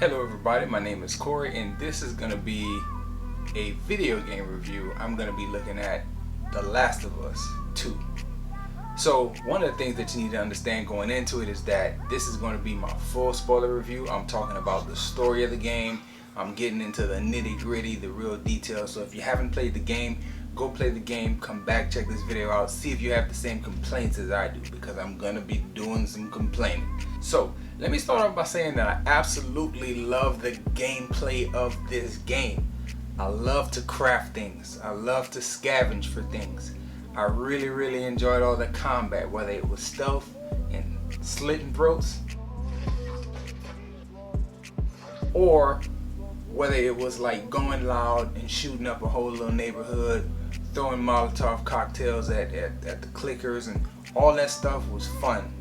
Hello everybody, my name is Corey and this is going to be a video game review. I'm going to be looking at The Last of Us 2. So one of the things that you need to understand going into it is that this is going to be my full spoiler review. I'm talking about the story of the game. I'm getting into the nitty gritty, the real details. So if you haven't played the game, go play the game, come back, check this video out, see if you have the same complaints as I do, because I'm going to be doing some complaining. So let me start off by saying that I absolutely love the gameplay of this game. I love to craft things. I love to scavenge for things. I really enjoyed all the combat, whether it was stealth and slitting throats, or whether it was like going loud and shooting up a whole little neighborhood, throwing Molotov cocktails at the clickers, and all that stuff was fun.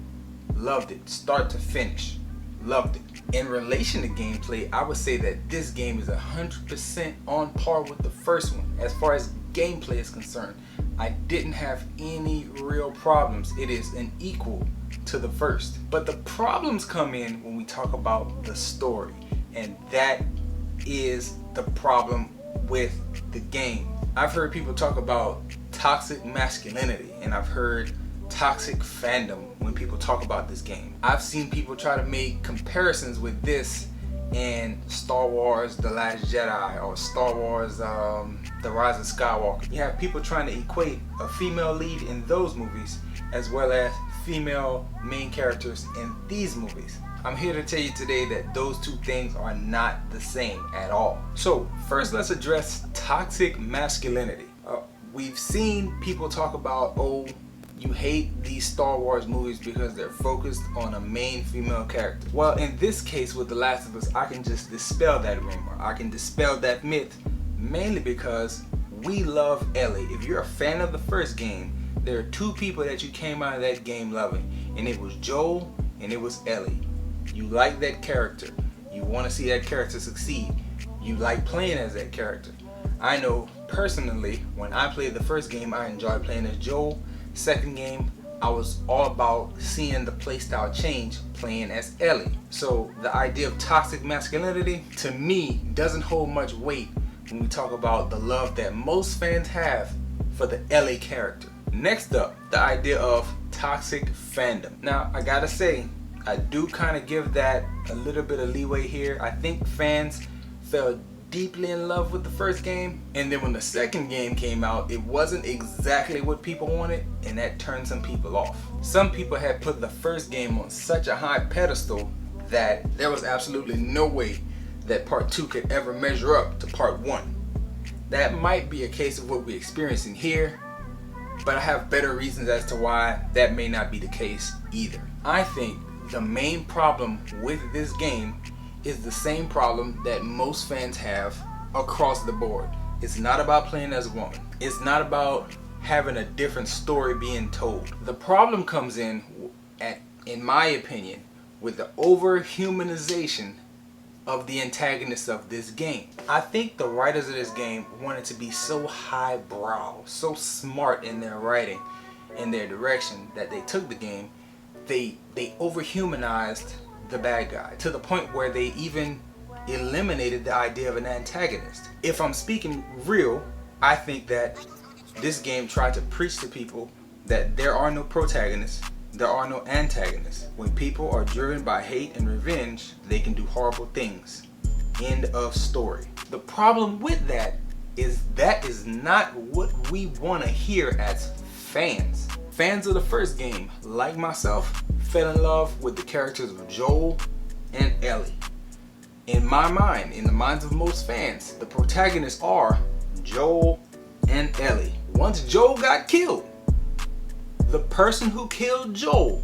Loved it, start to finish. Loved it. In relation to gameplay, I would say that this game is 100% on par with the first one. As far as gameplay is concerned, I didn't have any real problems. It is an equal to the first. But the problems come in when we talk about the story, and that is the problem with the game. I've heard people talk about toxic masculinity, and I've heard toxic fandom when people talk about this game. I've seen people try to make comparisons with this and Star Wars The Last Jedi, or Star Wars The Rise of Skywalker. You have people trying to equate a female lead in those movies as well as female main characters in these movies. I'm here to tell you today that those two things are not the same at all. So first, let's address toxic masculinity. We've seen people talk about, oh, you hate these Star Wars movies because they're focused on a main female character. Well, in this case with The Last of Us, I can just dispel that rumor. I can dispel that myth, mainly because we love Ellie. If you're a fan of the first game, there are two people that you came out of that game loving, and it was Joel and it was Ellie. You like that character. You want to see that character succeed. You like playing as that character. I know personally, when I played the first game, I enjoyed playing as Joel. Second game, I was all about seeing the playstyle change, playing as Ellie. So the idea of toxic masculinity, to me, doesn't hold much weight when we talk about the love that most fans have for the Ellie character. Next up, the idea of toxic fandom. Now, I gotta say, I do kind of give that a little bit of leeway here. I think fans fell deeply in love with the first game, and then when the second game came out, it wasn't exactly what people wanted, and that turned some people off. Some people had put the first game on such a high pedestal that there was absolutely no way that part 2 could ever measure up to part 1. That might be a case of what we're experiencing here, but I have better reasons as to why that may not be the case either. I think the main problem with this game is the same problem that most fans have across the board. It's not about playing as a woman. It's not about having a different story being told. The problem comes in my opinion, with the over-humanization of the antagonists of this game. I think the writers of this game wanted to be so highbrow, so smart in their writing and their direction, that they took the game, they over-humanized the bad guy to the point where they even eliminated the idea of an antagonist. If I'm speaking real, I think that this game tried to preach to people that there are no protagonists, there are no antagonists. When people are driven by hate and revenge, they can do horrible things. End of story. The problem with that is not what we want to hear as fans. Fans of the first game, like myself, fell in love with the characters of Joel and Ellie. In my mind, in the minds of most fans, the protagonists are Joel and Ellie. Once Joel got killed, the person who killed Joel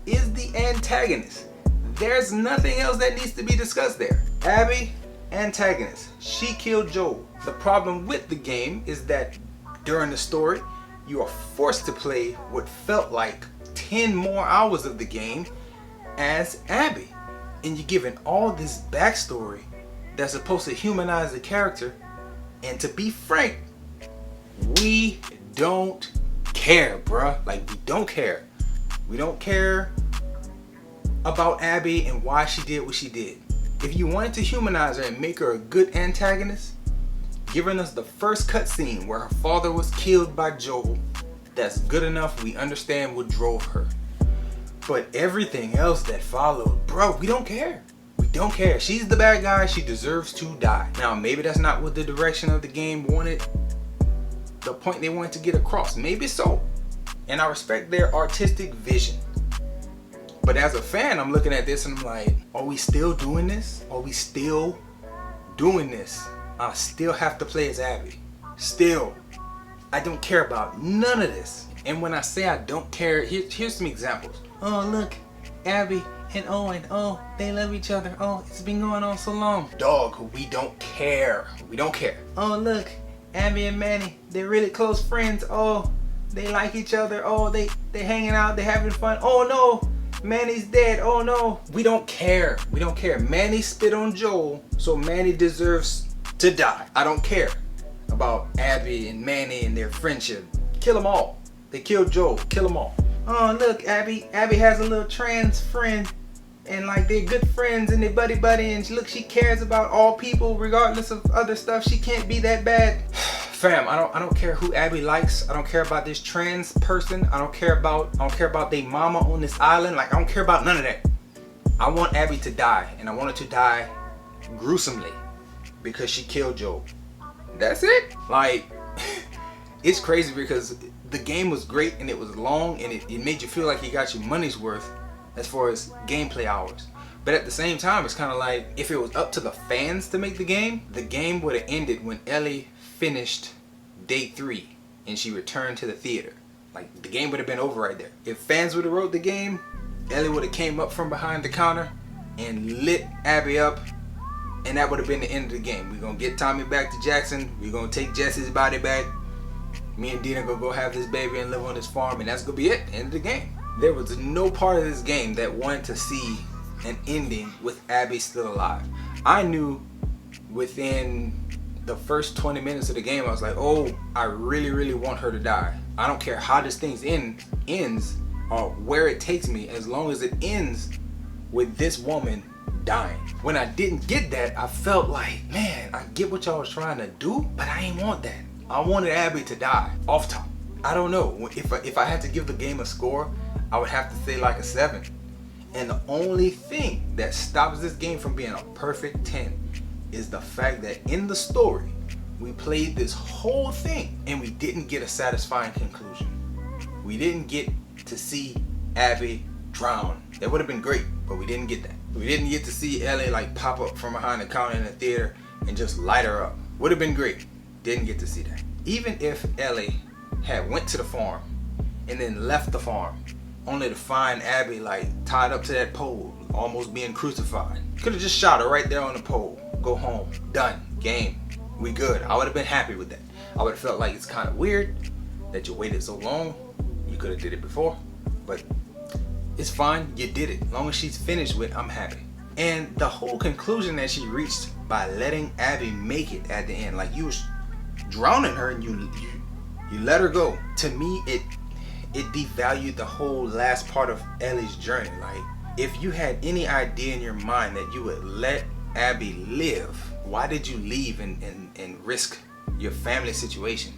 is the antagonist. There's nothing else that needs to be discussed there. Abby, antagonist. She killed Joel. The problem with the game is that during the story, you are forced to play what felt like 10 more hours of the game as Abby, and you're given all this backstory that's supposed to humanize the character, and to be frank, we don't care, bruh. Like, we don't care. We don't care about Abby and why she did what she did. If you wanted to humanize her and make her a good antagonist, giving us the first cutscene where her father was killed by Joel, that's good enough. We understand what drove her. But everything else that followed, bro, we don't care. We don't care. She's the bad guy. She deserves to die. Now, maybe that's not what the direction of the game wanted, the point they wanted to get across. Maybe so. And I respect their artistic vision. But as a fan, I'm looking at this and I'm like, are we still doing this? Are we still doing this? I still have to play as Abby. Still. I don't care about none of this. And when I say I don't care, here's some examples. Oh, look, Abby and Owen, oh, they love each other. Oh, it's been going on so long. Dog, we don't care. We don't care. Oh, look, Abby and Manny, they're really close friends. Oh, they like each other. Oh, they hanging out, they having fun. Oh no, Manny's dead. Oh no. We don't care. We don't care. Manny spit on Joel, so Manny deserves to die. I don't care about Abby and Manny and their friendship. Kill them all. They killed Joel. Kill them all. Oh, look, Abby has a little trans friend, and like they're good friends and they buddy, and look, she cares about all people regardless of other stuff. She can't be that bad. Fam, I don't care who Abby likes. I don't care about this trans person. I don't care about their mama on this island. Like, I don't care about none of that. I want Abby to die, and I want her to die gruesomely because she killed Joel. That's it. Like, it's crazy because the game was great and it was long and it made you feel like you got your money's worth as far as gameplay hours. But at the same time, it's kind of like if it was up to the fans to make the game would have ended when Ellie finished day 3 and she returned to the theater. Like, the game would have been over right there. If fans would have wrote the game, Ellie would have came up from behind the counter and lit Abby up, and that would have been the end of the game. We're gonna get Tommy back to Jackson. We're gonna take Jesse's body back. Me and Dina gonna go have this baby and live on this farm, and that's gonna be it. End of the game. There was no part of this game that wanted to see an ending with Abby still alive. I knew within the first 20 minutes of the game, I was like, oh, I really want her to die. I don't care how this thing ends or where it takes me, as long as it ends with this woman dying. When I didn't get that, I felt like, man, I get what y'all was trying to do, but I ain't want that. I wanted Abby to die off top. I don't know. If I had to give the game a score, I would have to say like a 7. And the only thing that stops this game from being a perfect 10 is the fact that in the story, we played this whole thing and we didn't get a satisfying conclusion. We didn't get to see Abby drown. That would have been great, but we didn't get that. We didn't get to see Ellie like pop up from behind the counter in the theater and just light her up. Would have been great. Didn't get to see that. Even if Ellie had went to the farm and then left the farm only to find Abby like tied up to that pole, almost being crucified. Could have just shot her right there on the pole. Go home. Done. Game. We good. I would have been happy with that. I would have felt like it's kind of weird that you waited so long. You could have did it before, but it's fine. You did it. As long as she's finished with, I'm happy. And the whole conclusion that she reached by letting Abby make it at the end, like you was drowning her and you let her go. To me, it devalued the whole last part of Ellie's journey. Like, if you had any idea in your mind that you would let Abby live, why did you leave and risk your family situation?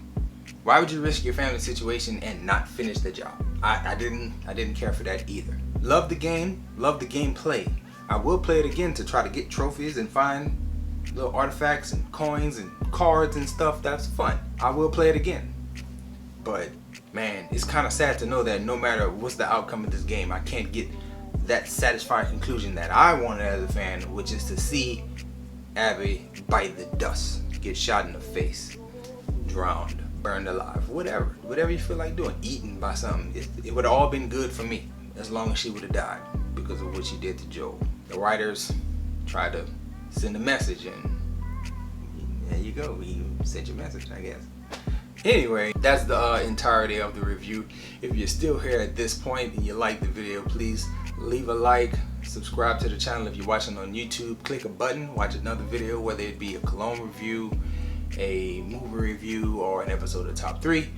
Why would you risk your family situation and not finish the job? I didn't care for that either. Love the game, love the gameplay. I will play it again to try to get trophies and find little artifacts and coins and cards and stuff. That's fun. I will play it again. But man, it's kind of sad to know that no matter what's the outcome of this game, I can't get that satisfying conclusion that I wanted as a fan, which is to see Abby bite the dust, get shot in the face, drowned, burned alive, whatever you feel like doing, eaten by something. It would have all been good for me as long as she would have died because of what she did to Joel. The writers tried to send a message, and there you go. You sent your message, I guess. Anyway, that's the entirety of the review. If you're still here at this point and you like the video, please leave a like, subscribe to the channel. If you're watching on YouTube, click a button, watch another video, whether it be a cologne review, a movie review, or an episode of Top 3.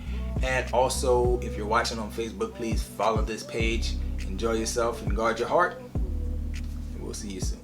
And also, if you're watching on Facebook, please follow this page. Enjoy yourself and guard your heart. And we'll see you soon.